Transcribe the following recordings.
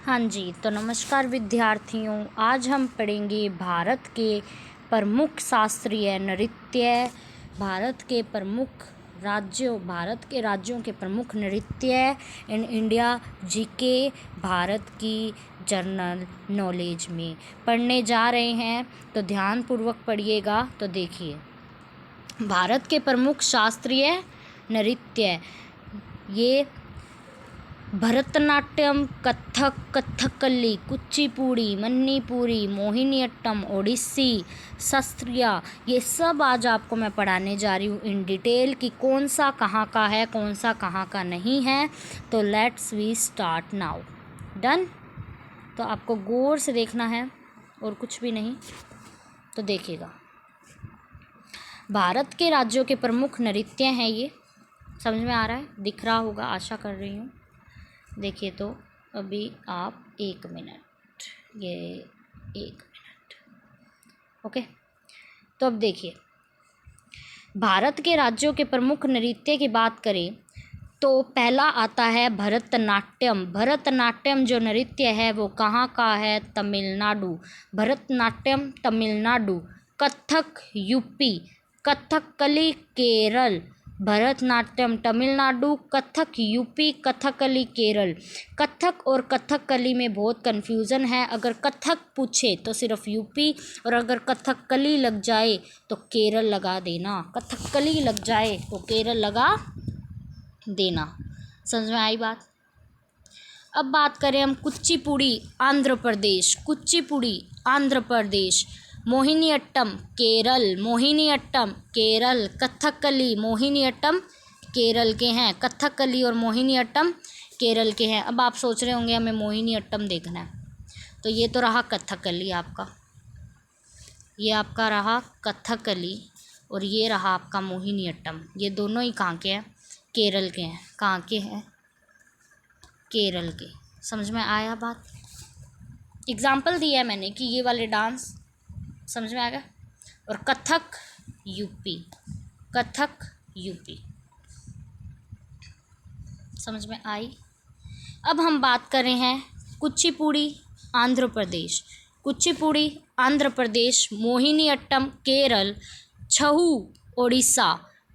हाँ जी, तो नमस्कार विद्यार्थियों। आज हम पढ़ेंगे भारत के प्रमुख शास्त्रीय नृत्य, भारत के राज्यों के प्रमुख नृत्य इन इंडिया जीके, भारत की जनरल नॉलेज में पढ़ने जा रहे हैं, तो ध्यानपूर्वक पढ़िएगा। तो देखिए, भारत के प्रमुख शास्त्रीय नृत्य ये भरतनाट्यम, कथक, कथकली, कुचिपुड़ी, मणिपुरी, मोहिनीअट्टम, ओडिसी, शास्त्रीय, ये सब आज आपको मैं पढ़ाने जा रही हूँ इन डिटेल कि कौन सा कहाँ का है, कौन सा कहाँ का नहीं है। तो let's we start now. Done. तो आपको गौर से देखना है और कुछ भी नहीं। तो देखिएगा, भारत के राज्यों के प्रमुख नृत्य हैं। ये समझ में आ रहा है, दिख रहा होगा, आशा कर रही हूँ। देखिए, तो अभी आप 1 मिनट, ये 1 मिनट, ओके। तो अब देखिए, भारत के राज्यों के प्रमुख नृत्य की बात करें तो पहला आता है भरतनाट्यम। भरतनाट्यम जो नृत्य है वो कहाँ का है? तमिलनाडु। भरतनाट्यम तमिलनाडु। कथक यूपी। कथकली केरल। भरतनाट्यम तमिलनाडु, कथक यूपी, कथकली केरल। कथक और कथकली में बहुत कन्फ्यूज़न है। अगर कथक पूछे तो सिर्फ यूपी, और अगर कथकली लग जाए तो केरल लगा देना। कथकली लग जाए तो केरल लगा देना। समझ में आई बात? अब बात करें हम कुचिपुड़ी आंध्र प्रदेश। कुचिपुड़ी आंध्र प्रदेश। मोहिनीअट्टम केरल। मोहिनीअट्टम केरल। कथकली मोहिनीअट्टम केरल के हैं। कथकली और मोहिनीअट्टम केरल के हैं। अब आप सोच रहे होंगे हमें मोहिनीअट्टम देखना है, तो ये तो रहा कथकली आपका, ये आपका रहा कथकली, और ये रहा आपका मोहिनीअट्टम। ये दोनों ही कहाँ के हैं? केरल के हैं। कहाँ के हैं? केरल के। समझ में आया बात? एग्जाम्पल दिया है मैंने कि ये वाले डांस समझ में आ गया। और कथक यूपी। कथक यूपी। समझ में आई? अब हम बात कर रहे हैं कुचिपुड़ी आंध्र प्रदेश। कुचिपुड़ी आंध्र प्रदेश। मोहिनीअट्टम केरल। छहू ओडिशा।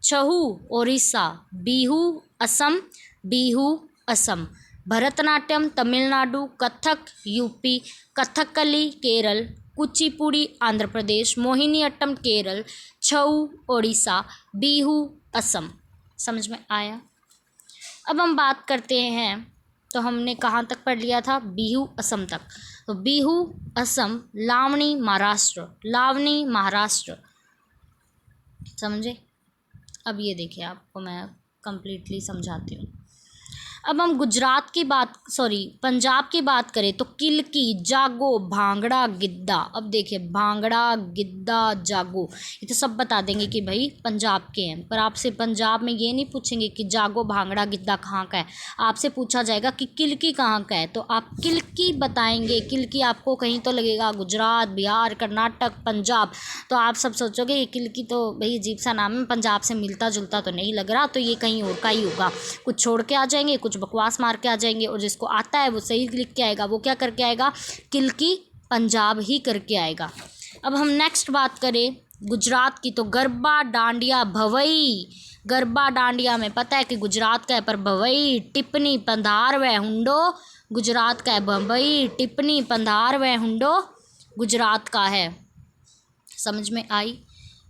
छहू ओडिशा। बिहू असम। बिहू असम। भरतनाट्यम तमिलनाडु। कथक यूपी। कथकली केरल। कुचिपुड़ी आंध्र प्रदेश। मोहिनीअट्टम केरल। छऊ ओडिशा। बिहू असम। समझ में आया? अब हम बात करते हैं, तो हमने कहाँ तक पढ़ लिया था? बिहू असम तक। तो बिहू असम, लावणी महाराष्ट्र। लावणी महाराष्ट्र। समझे? अब ये देखिए, आपको मैं कंप्लीटली समझाती हूँ। अब हम गुजरात की बात, पंजाब की बात करें तो किलकी, जागो, भांगड़ा, गिद्दा। अब देखिए, भांगड़ा, गिद्दा, जागो, ये तो सब बता देंगे कि भाई पंजाब के हैं, पर आपसे पंजाब में ये नहीं पूछेंगे कि जागो, भांगड़ा, गिद्दा कहाँ का है। आपसे पूछा जाएगा कि किलकी कहाँ का है, तो आप किलकी बताएंगे। किलकी आपको कहीं तो लगेगा गुजरात, बिहार, कर्नाटक, पंजाब, तो आप सब सोचोगे ये किलकी तो भाई अजीब सा नाम है, पंजाब से मिलता जुलता तो नहीं लग रहा, तो ये कहीं और का ही होगा। कुछ छोड़ के आ जाएंगे, कुछ बकवास मार के आ जाएंगे, और जिसको आता है वो सही लिख के आएगा, वो क्या करके आएगा? किलकी पंजाब ही करके आएगा। अब हम नेक्स्ट बात करें गुजरात की, तो गरबा, डांडिया, भवई। गरबा डांडिया में पता है कि गुजरात का है, पर भवई, टिप्पणी, पंधार व हुंडो गुजरात का है। भवई, टिप्पणी, पंधार व हुंडो गुजरात का है। समझ में आई?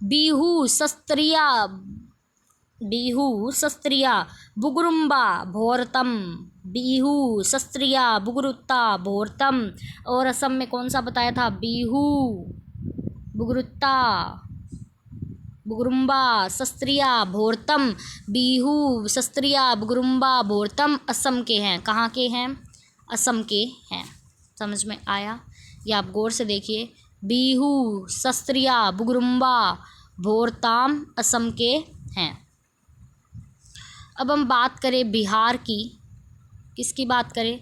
बिहू सस्त्रिया। बिहू सस्त्रिया, बुगरुम्बा, भोरतम। बिहू सस्त्रिया, बुगरुत्ता, भोरतम। और असम में कौन सा बताया था? बिहू, बुगरुत्ता, बुगरुम्बा, सस्त्रिया, भोरतम। बिहू सस्त्रिया, बुगरुम्बा, भोरतम असम के हैं। कहाँ के हैं? असम के हैं। समझ में आया? ये आप गौर से देखिए, बिहू सस्त्रिया, बुगरुम्बा, भोरताम असम के हैं। अब हम बात करें बिहार की। किसकी बात करें?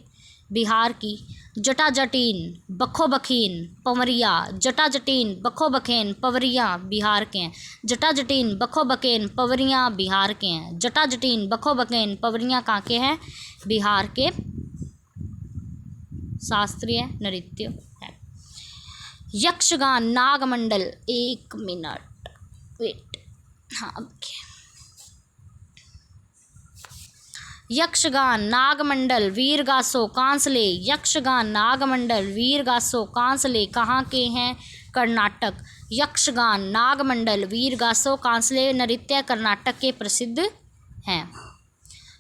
बिहार की। जटा जटीन, बखो बखीन, पवरिया। जटा जटीन, बखो बखेन, पवरिया बिहार के हैं। जटा जटीन, बखो बखेन, पवरिया बिहार के हैं। जटा जटीन, बखो बखेन, पवरिया कहाँ के हैं? बिहार के। शास्त्रीय नृत्य है। यक्षगान नागमंडल, एक मिनट वेट, हाँ ओके। यक्षगान नागमंडल वीरगासो कांसले, यक्षगान नागमंडल वीरगासो कांसले कहाँ के हैं? कर्नाटक। यक्षगान नागमंडल वीरगासो कांसले नृत्य कर्नाटक के प्रसिद्ध हैं।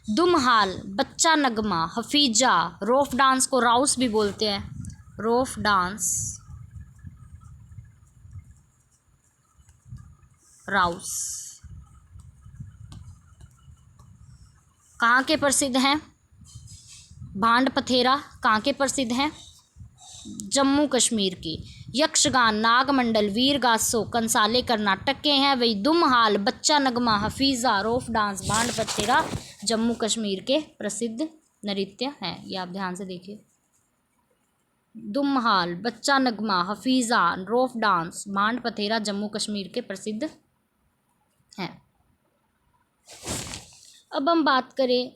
दुमहाल, बच्चा नगमा, हफीजा, रोफ डांस को राउस भी बोलते हैं, रोफ डांस, राउस कहाँ के प्रसिद्ध हैं? भांड पथेरा कहाँ के प्रसिद्ध हैं? जम्मू कश्मीर की। यक्षगान नागमंडल वीरगासो कंसाले कर्नाटक के हैं। वही दुमहाल, बच्चा नगमा, हफीज़ा, रोफ डांस, भांड पथेरा जम्मू कश्मीर के प्रसिद्ध नृत्य हैं। ये आप ध्यान से देखिए। दुमहाल, बच्चा नगमा, हफीज़ा, रोफ डांस, भांड पथेरा जम्मू कश्मीर के प्रसिद्ध हैं। अब हम बात करें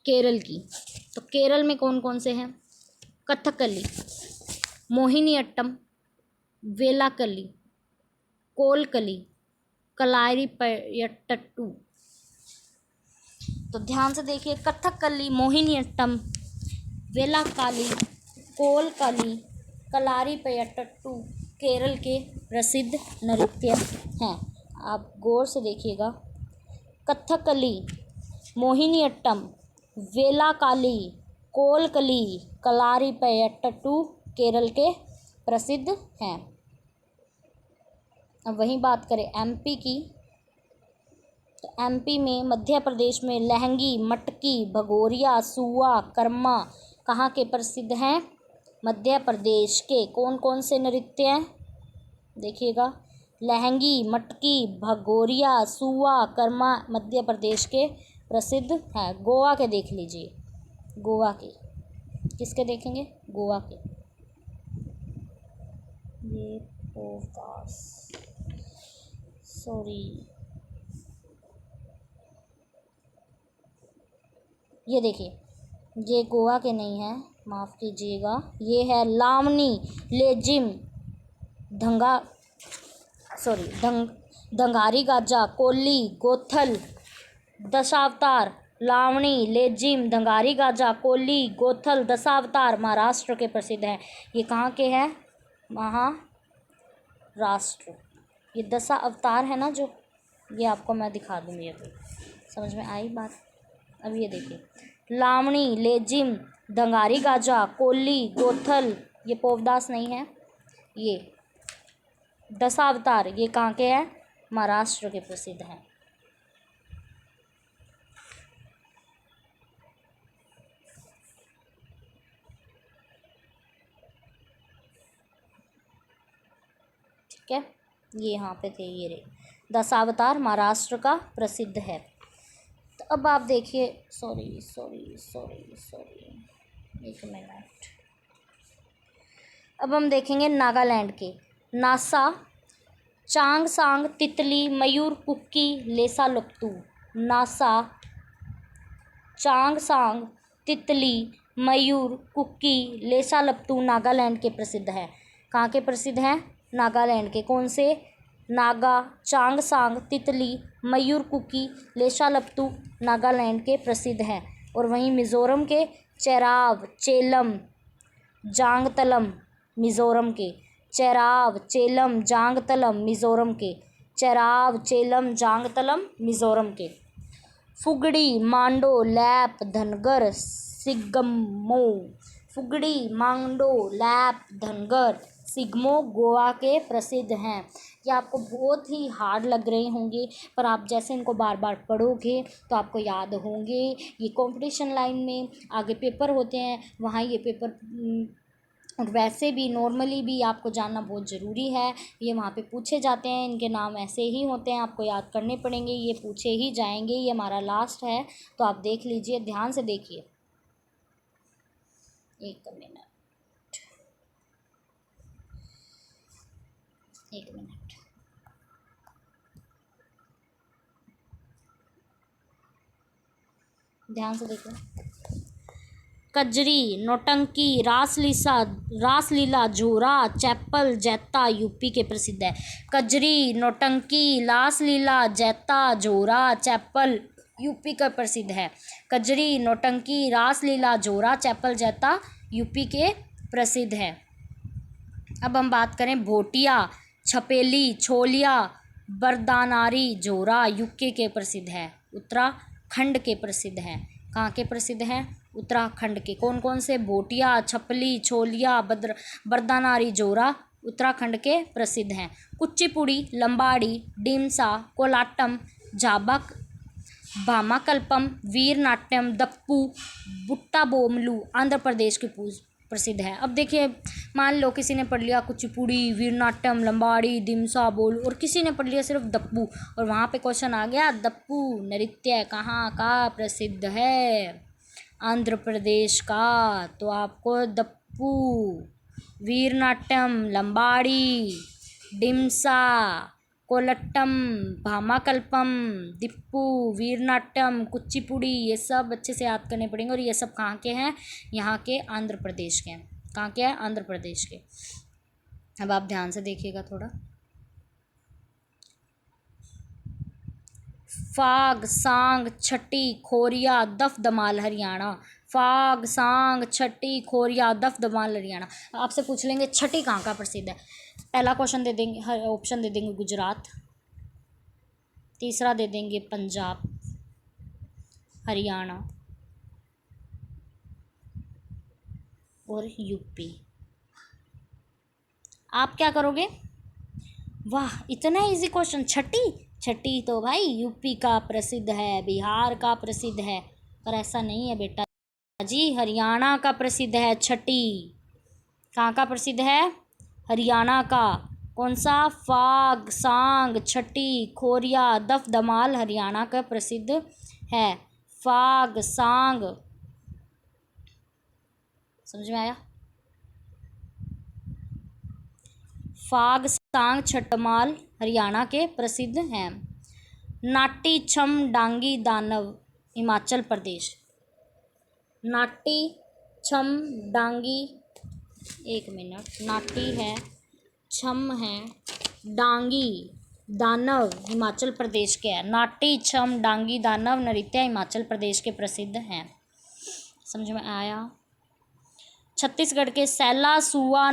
केरल की, तो केरल में कौन कौन से हैं? कथकली, मोहिनीअट्टम, वेलाकली, कोलकली, कलारीपयट्टू। तो ध्यान से देखिए, कथकली, मोहिनीअट्टम, वेलाकाली, कोलकली, कलारीपयट्टू केरल के प्रसिद्ध नृत्य हैं। आप गौर से देखिएगा। कथकली, मोहिनीअट्टम, वेलाकाली, कोलकली, कलारीपयट्टू केरल के प्रसिद्ध हैं। अब वहीं बात करें एमपी की, तो एमपी में मध्य प्रदेश में लहंगी, मटकी, भगोरिया, सुआ, कर्मा कहाँ के प्रसिद्ध हैं? मध्य प्रदेश के। कौन कौन से नृत्य हैं? देखिएगा, लहंगी, मटकी, भगोरिया, सुआ, कर्मा मध्य प्रदेश के प्रसिद्ध हैं। गोवा के देख लीजिए, गोवा के किसके देखेंगे? गोवा के। ये पोदास, सॉरी, ये देखिए, ये गोवा के नहीं है, माफ़ कीजिएगा, ये है लावनी, लेजिम, धंगारी गाजा, कोली, गोथल, दशावतार। लावणी, लेजिम, धंगारी गाजा, कोली, गोथल, दशावतार महाराष्ट्र के प्रसिद्ध हैं। ये कहाँ के हैं? महाराष्ट्र। ये दशा अवतार है ना जो, ये आपको मैं दिखा दूँगी, अभी समझ में आई बात। अब ये देखिए, लावणी, लेजिम, धंगारी गाजा, कोली, गोथल, ये पोवदास नहीं है, ये दशावतार, ये कहाँ के हैं? महाराष्ट्र के प्रसिद्ध हैं। ठीक है, ये यहाँ पे थे, ये रे दशावतार महाराष्ट्र का प्रसिद्ध है। तो अब आप देखिए, सॉरी, एक मिनट। अब हम देखेंगे नागालैंड के। नासा, चांगसांग, तितली, मयूर, कुक्की, लेसालुक्तू। नासा, चांगसांग, तितली, मयूर, कुक्की, लेसालुक्तू नागालैंड के प्रसिद्ध हैं। कहाँ के प्रसिद्ध हैं? नागालैंड के। कौन से? नागा, चांगसांग, तितली, मयूर, कुक्की, लेसालुक्तू नागालैंड के प्रसिद्ध हैं। और वहीं मिज़ोरम के चेराव, चेलम, जांगतलम मिज़ोरम के। चेराव, चेलम, जांगतलम मिज़ोरम के। चेराव, चेलम, जांगतलम मिज़ोरम के। फुगड़ी, मांडो, लैप, धनगर, सिग्गमो। फुगड़ी, मांडो, लैप, धनगर, सिग्मो गोवा के प्रसिद्ध हैं। ये आपको बहुत ही हार्ड लग रहे होंगे, पर आप जैसे इनको बार बार पढ़ोगे तो आपको याद होंगे। ये कंपटीशन लाइन में आगे पेपर होते हैं, वहाँ ये पेपर और वैसे भी नॉर्मली भी आपको जानना बहुत ज़रूरी है। ये वहाँ पे पूछे जाते हैं, इनके नाम ऐसे ही होते हैं, आपको याद करने पड़ेंगे, ये पूछे ही जाएंगे। ये हमारा लास्ट है, तो आप देख लीजिए, ध्यान से देखिए। एक मिनट। ध्यान से देखिए। कजरी, नौटंकी, रासलीला, झोरा, चैपल, जैता यूपी के प्रसिद्ध है। कजरी, नौटंकी, रासलीला, जैता, झोरा, चैपल यूपी का प्रसिद्ध है। कजरी, नौटंकी, रासलीला, झोरा, चैपल, जैता यूपी के प्रसिद्ध है। अब हम बात करें भोटिया, छपेली, छोलिया, बरदानारी, झोरा यूके के प्रसिद्ध है, उत्तराखंड के प्रसिद्ध है। कहाँ के प्रसिद्ध हैं? उत्तराखंड के। कौन कौन से? भोटिया, छपली, छोलिया, बरदानारी, झोरा उत्तराखंड के प्रसिद्ध हैं। कुचिपुड़ी, लंबाड़ी, डिमसा, कोलाटम, जाबक, भामाकल्पम, वीरनाट्यम, दप्पू, बुट्टा बोमलू आंध्र प्रदेश के प्रसिद्ध है। अब देखिए, मान लो किसी ने पढ़ लिया कुचिपुड़ी, वीरनाट्यम, लंबाड़ी, दिमसा, बोल, और किसी ने पढ़ लिया सिर्फ दप्पू, और वहाँ पे क्वेश्चन आ गया दप्पू नृत्य कहाँ का प्रसिद्ध है? आंध्र प्रदेश का। तो आपको दप्पू, वीरनाट्यम, लंबाड़ी, डिमसा, कोलट्टम, भामाकल्पम, दिप्पू, वीरनाट्यम, कुचिपुड़ी, ये सब अच्छे से याद करने पड़ेंगे। और ये सब कहाँ के हैं? यहाँ के आंध्र प्रदेश के हैं। कहाँ के हैं? आंध्र प्रदेश के। अब आप ध्यान से देखिएगा थोड़ा। फाग, सांग, छठी, खोरिया, दफ दमाल हरियाणा। फाग, सांग, छठी, खोरिया, दफ दमाल हरियाणा। आपसे पूछ लेंगे छठी कहाँ का प्रसिद्ध है? पहला क्वेश्चन दे देंगे, हर ऑप्शन दे देंगे गुजरात, तीसरा दे देंगे पंजाब, हरियाणा और यूपी। आप क्या करोगे? वाह, इतना इजी क्वेश्चन। छठी तो भाई यूपी का प्रसिद्ध है, बिहार का प्रसिद्ध है, पर ऐसा नहीं है बेटा जी, हरियाणा का प्रसिद्ध है छठी। कहाँ का प्रसिद्ध है? हरियाणा का। कौन सा? फाग, सांग, छठी, खोरिया, दफ दमाल हरियाणा का प्रसिद्ध है। फाग, सांग, समझ में आया? फाग, सांग, छठमाल हरियाणा के प्रसिद्ध हैं। नाटी, छम, डांगी, दानव हिमाचल प्रदेश। नाटी, छम, डांगी, एक मिनट, नाटी है, छम है, डांगी, दानव हिमाचल प्रदेश के हैं। नाटी, छम, डांगी, दानव नृत्य हिमाचल प्रदेश के प्रसिद्ध हैं। समझ में आया? छत्तीसगढ़ के सैला, सुआ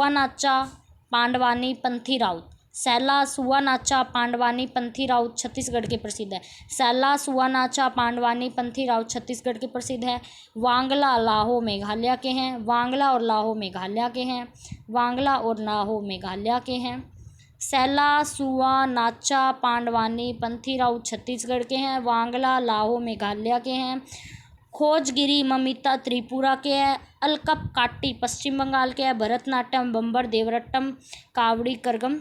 नाचा, पांडवानी, पंथी राउत। सैला, सुआ नाचा, पांडवानी, पंथी राउत छत्तीसगढ़ के प्रसिद्ध है। सैला, सुआ नाचा, पांडवानी, पंथी राउत छत्तीसगढ़ के प्रसिद्ध है। वांगला, लाहो मेघालय के हैं। वांगला और लाहो मेघालय के हैं। वांगला और लाहो मेघालय के हैं। सैला, सुआ नाचा, पांडवानी, पंथी राउत छत्तीसगढ़ के हैं। वांगला, लाहो मेघालय के हैं। खोजगिरी, ममिता त्रिपुरा के है। अलकप काट्टी पश्चिम बंगाल के है। भरतनाट्यम, बम्बर, देवरट्टम, कावड़ी, करगम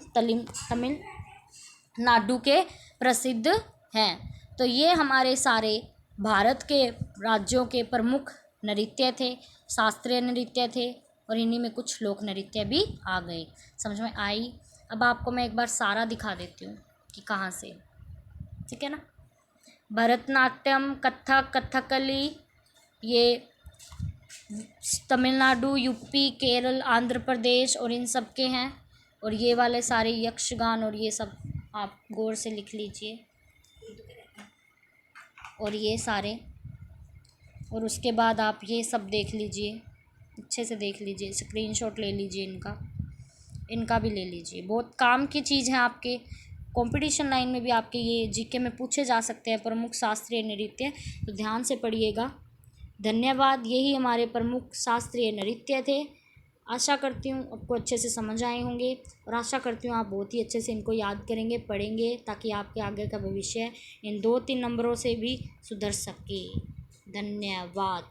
तमिलनाडु के प्रसिद्ध हैं। तो ये हमारे सारे भारत के राज्यों के प्रमुख नृत्य थे, शास्त्रीय नृत्य थे, और इन्हीं में कुछ लोक नृत्य भी आ गए। समझ में आई? अब आपको मैं एक बार सारा दिखा देती हूँ कि कहाँ से, ठीक है ना। भरतनाट्यम, कथक, कथकली ये तमिलनाडु, यूपी, केरल, आंध्र प्रदेश और इन सब के हैं। और ये वाले सारे यक्षगान और ये सब आप गौर से लिख लीजिए। और ये सारे, और उसके बाद आप ये सब देख लीजिए, अच्छे से देख लीजिए, स्क्रीनशॉट ले लीजिए, इनका भी ले लीजिए। बहुत काम की चीज़ है, आपके कंपटीशन लाइन में भी आपके ये जीके में पूछे जा सकते हैं प्रमुख शास्त्रीय नृत्य, तो ध्यान से पढ़िएगा। धन्यवाद। यही हमारे प्रमुख शास्त्रीय नृत्य थे। आशा करती हूँ आपको अच्छे से समझ आए होंगे, और आशा करती हूँ आप बहुत ही अच्छे से इनको याद करेंगे, पढ़ेंगे, ताकि आपके आगे का भविष्य इन 2-3 नंबरों से भी सुधर सके। धन्यवाद।